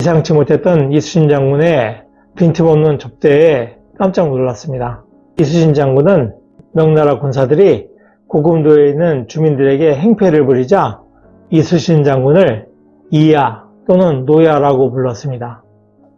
예상치 못했던 이수신 장군의 빈틈없는 접대에 깜짝 놀랐습니다. 이수신 장군은 명나라 군사들이 고금도에 있는 주민들에게 행패를 부리자 이수신 장군을 이야 또는 노야라고 불렀습니다.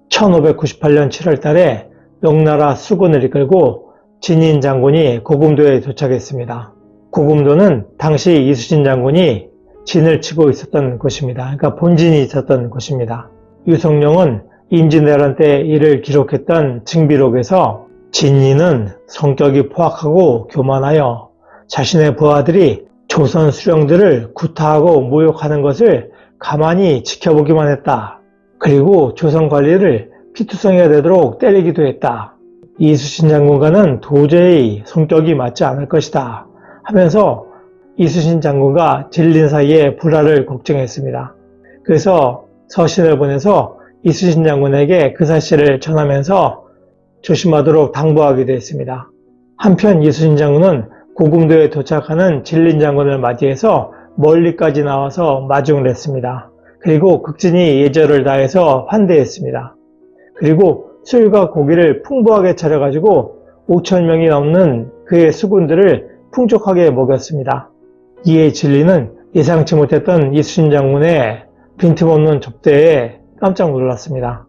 1598년 7월 달에 명나라 수군을 이끌고 진인 장군이 고금도에 도착했습니다. 고금도는 당시 이수신 장군이 진을 치고 있었던 곳입니다. 그러니까 본진이 있었던 곳입니다. 유성룡은 임진왜란 때 이를 기록했던 징비록에서 진인은 성격이 포악하고 교만하여 자신의 부하들이 조선 수령들을 구타하고 모욕하는 것을 가만히 지켜보기만 했다. 그리고 조선 관리를 피투성이가 되도록 때리기도 했다. 이수신 장군과는 도저히 성격이 맞지 않을 것이다 하면서 이수신 장군과 진린 사이에 불화를 걱정했습니다. 그래서 서신을 보내서 이수신 장군에게 그 사실을 전하면서 조심하도록 당부하기도 했습니다. 한편 이수신 장군은 고금도에 도착하는 진린 장군을 맞이해서 멀리까지 나와서 마중을 했습니다. 그리고 극진히 예절을 다해서 환대했습니다. 그리고 술과 고기를 풍부하게 차려가지고 5,000명이 넘는 그의 수군들을 풍족하게 먹였습니다. 이에 진리는 예상치 못했던 이수신 장군의 빈틈없는 접대에 깜짝 놀랐습니다.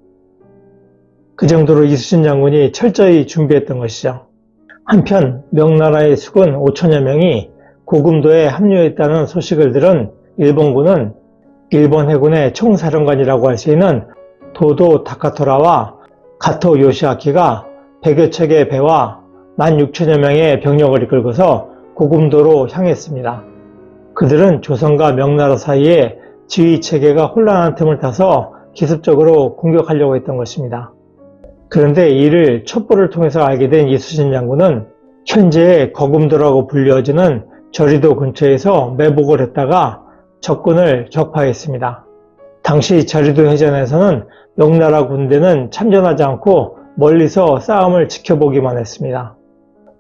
그 정도로 이수신 장군이 철저히 준비했던 것이죠. 한편 명나라의 수군 5천여 명이 고금도에 합류했다는 소식을 들은 일본군은 일본 해군의 총사령관이라고 할 수 있는 도도 타카토라와 가토 요시아키가 100여 척의 배와 16,000여 명의 병력을 이끌고서 고금도로 향했습니다. 그들은 조선과 명나라 사이에 지휘체계가 혼란한 틈을 타서 기습적으로 공격하려고 했던 것입니다. 그런데 이를 첩보를 통해서 알게 된 이수신 장군은 현재의 거금도라고 불려지는 저리도 근처에서 매복을 했다가 적군을 격파했습니다. 당시 저리도 해전에서는 명나라 군대는 참전하지 않고 멀리서 싸움을 지켜보기만 했습니다.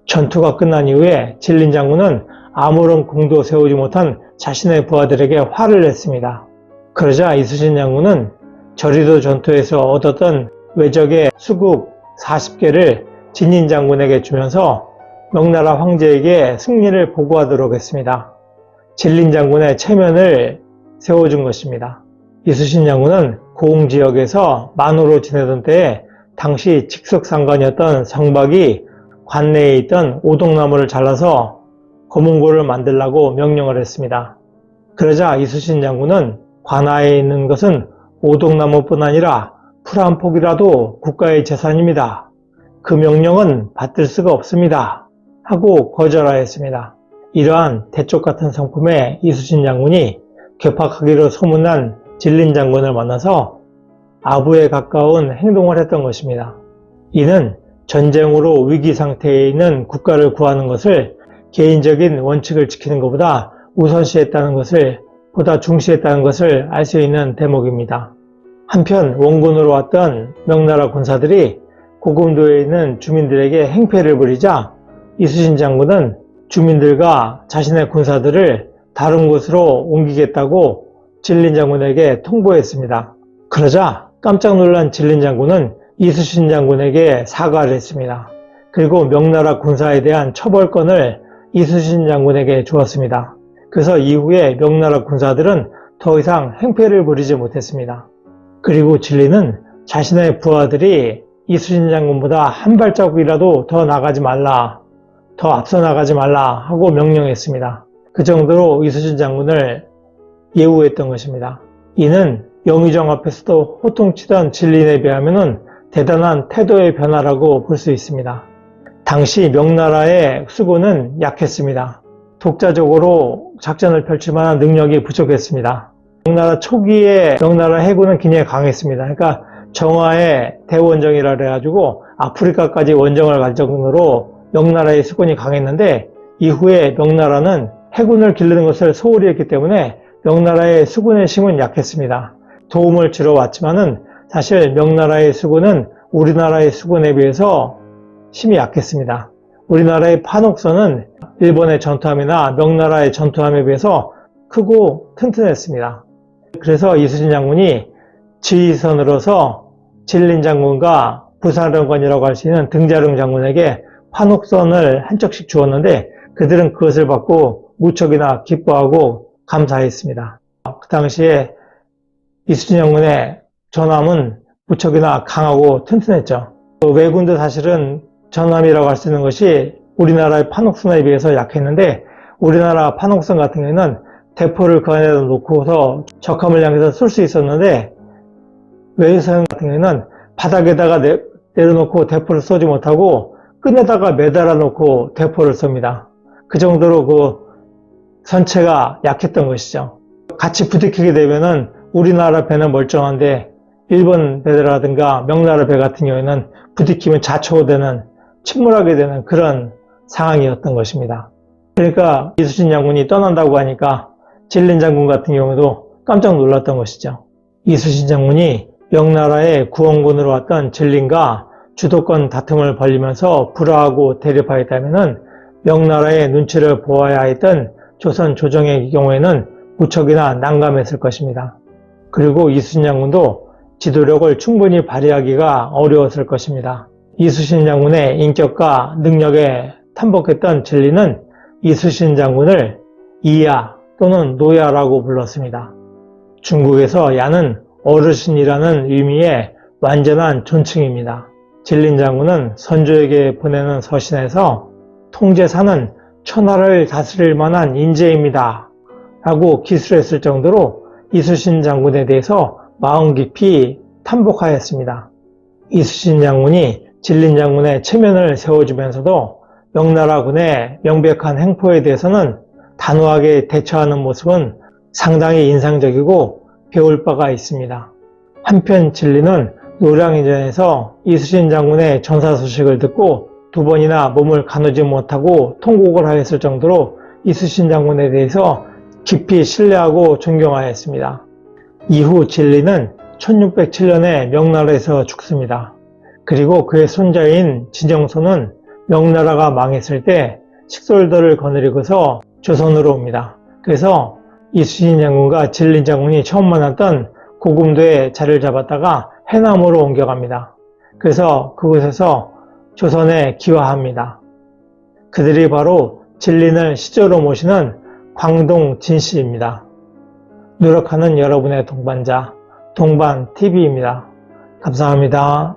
전투가 끝난 이후에 진린 장군은 아무런 공도 세우지 못한 자신의 부하들에게 화를 냈습니다. 그러자 이수신 장군은 저리도 전투에서 얻었던 외적의 수국 40개를 진인 장군에게 주면서 명나라 황제에게 승리를 보고하도록 했습니다. 진린 장군의 체면을 세워준 것입니다. 이수신 장군은 고흥지역에서 만호로 지내던 때에 당시 직속상관이었던 성박이 관내에 있던 오동나무를 잘라서 거문고를 만들라고 명령을 했습니다. 그러자 이수신 장군은 관하에 있는 것은 오동나무뿐 아니라 풀 한 폭이라도 국가의 재산입니다. 그 명령은 받들 수가 없습니다. 하고 거절하였습니다. 이러한 대쪽 같은 성품의 이수신 장군이 괴팍하기로 소문난 진린 장군을 만나서 아부에 가까운 행동을 했던 것입니다. 이는 전쟁으로 위기 상태에 있는 국가를 구하는 것을 개인적인 원칙을 지키는 것보다 우선시했다는 것을 보다 중시했다는 것을 알 수 있는 대목입니다. 한편 원군으로 왔던 명나라 군사들이 고금도에 있는 주민들에게 행패를 부리자 이수신 장군은 주민들과 자신의 군사들을 다른 곳으로 옮기겠다고 진린 장군에게 통보했습니다. 그러자 깜짝 놀란 진린 장군은 이수신 장군에게 사과를 했습니다. 그리고 명나라 군사에 대한 처벌권을 이수신 장군에게 주었습니다. 그래서 이후에 명나라 군사들은 더 이상 행패를 부리지 못했습니다. 그리고 진리는 자신의 부하들이 이수신 장군보다 한 발자국이라도 더 나가지 말라, 더 앞서 나가지 말라 하고 명령했습니다. 그 정도로 이수신 장군을 예우했던 것입니다. 이는 영의정 앞에서도 호통치던 진린에 비하면 대단한 태도의 변화라고 볼 수 있습니다. 당시 명나라의 수군은 약했습니다. 독자적으로 작전을 펼칠 만한 능력이 부족했습니다. 명나라 초기에 명나라 해군은 굉장히 강했습니다. 그러니까 정화의 대원정이라 그래가지고 아프리카까지 원정을 갈 정도로 명나라의 수군이 강했는데 이후에 명나라는 해군을 기르는 것을 소홀히 했기 때문에 명나라의 수군의 힘은 약했습니다. 도움을 주러 왔지만은 사실 명나라의 수군은 우리나라의 수군에 비해서 힘이 약했습니다. 우리나라의 판옥선은 일본의 전투함이나 명나라의 전투함에 비해서 크고 튼튼했습니다. 그래서 이수신 장군이 지휘선으로서 진린 장군과 부사령관이라고 할 수 있는 등자룡 장군에게 판옥선을 한 척씩 주었는데 그들은 그것을 받고 무척이나 기뻐하고 감사했습니다. 그 당시에 이순신 장군의 전함은 무척이나 강하고 튼튼했죠. 왜군도 사실은 전함이라고 할 수 있는 것이 우리나라의 판옥선에 비해서 약했는데 우리나라 판옥선 같은 경우에는 대포를 그 안에다 놓고서 적함을 향해서 쏠 수 있었는데 외선 같은 경우에는 바닥에다가 내려놓고 대포를 쏘지 못하고 끈에다가 매달아 놓고 대포를 쏩니다. 그 정도로 그 선체가 약했던 것이죠. 같이 부딪히게 되면은 우리나라 배는 멀쩡한데 일본 배라든가 명나라 배 같은 경우에는 부딪히면 자초우되는 침몰하게 되는 그런 상황이었던 것입니다. 그러니까 이순신 장군이 떠난다고 하니까 진린 장군 같은 경우도 깜짝 놀랐던 것이죠. 이순신 장군이 명나라의 구원군으로 왔던 진린과 주도권 다툼을 벌이면서 불화하고 대립하였다면 명나라의 눈치를 보아야 했던 조선 조정의 경우에는 무척이나 난감했을 것입니다. 그리고 이순신 장군도 지도력을 충분히 발휘하기가 어려웠을 것입니다. 이순신 장군의 인격과 능력에 탐복했던 진리는 이순신 장군을 이야 또는 노야라고 불렀습니다. 중국에서 야는 어르신이라는 의미의 완전한 존칭입니다. 진린 장군은 선조에게 보내는 서신에서 통제사는 천하를 다스릴 만한 인재입니다 라고 기술했을 정도로 이순신 장군에 대해서 마음 깊이 탐복하였습니다. 이순신 장군이 진린 장군의 체면을 세워주면서도 명나라군의 명백한 행포에 대해서는 단호하게 대처하는 모습은 상당히 인상적이고 배울 바가 있습니다. 한편 진리는 노량해전에서 이순신 장군의 전사 소식을 듣고 두 번이나 몸을 가누지 못하고 통곡을 하였을 정도로 이순신 장군에 대해서 깊이 신뢰하고 존경하였습니다. 이후 진리는 1607년에 명나라에서 죽습니다. 그리고 그의 손자인 진영소는 명나라가 망했을 때 식솔들을 거느리고서 조선으로 옵니다. 그래서 이순신 장군과 진린 장군이 처음 만났던 고금도에 자리를 잡았다가 해남으로 옮겨갑니다. 그래서 그곳에서 조선에 기화합니다. 그들이 바로 진린을 시조로 모시는 광동 진씨입니다. 노력하는 여러분의 동반자 동반TV입니다. 감사합니다.